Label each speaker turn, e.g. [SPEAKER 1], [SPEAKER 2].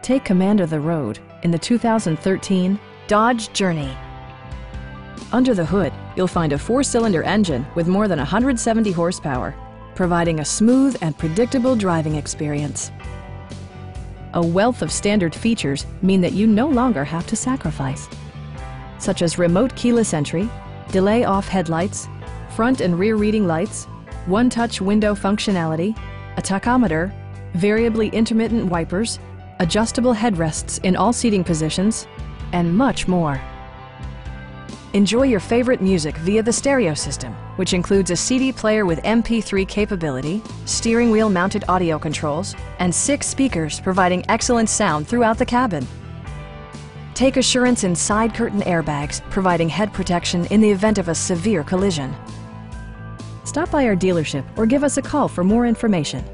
[SPEAKER 1] Take command of the road in the 2013 Dodge Journey. Under the hood, you'll find a 4-cylinder engine with more than 170 horsepower, providing a smooth and predictable driving experience. A wealth of standard features mean that you no longer have to sacrifice, such as remote keyless entry, delay-off headlights, front and rear reading lights, one-touch window functionality, a tachometer, variably intermittent wipers, adjustable headrests in all seating positions, and much more. Enjoy your favorite music via the stereo system, which includes a CD player with MP3 capability, steering wheel mounted audio controls, and 6 speakers providing excellent sound throughout the cabin. Take assurance in side curtain airbags, providing head protection in the event of a severe collision. Stop by our dealership or give us a call for more information.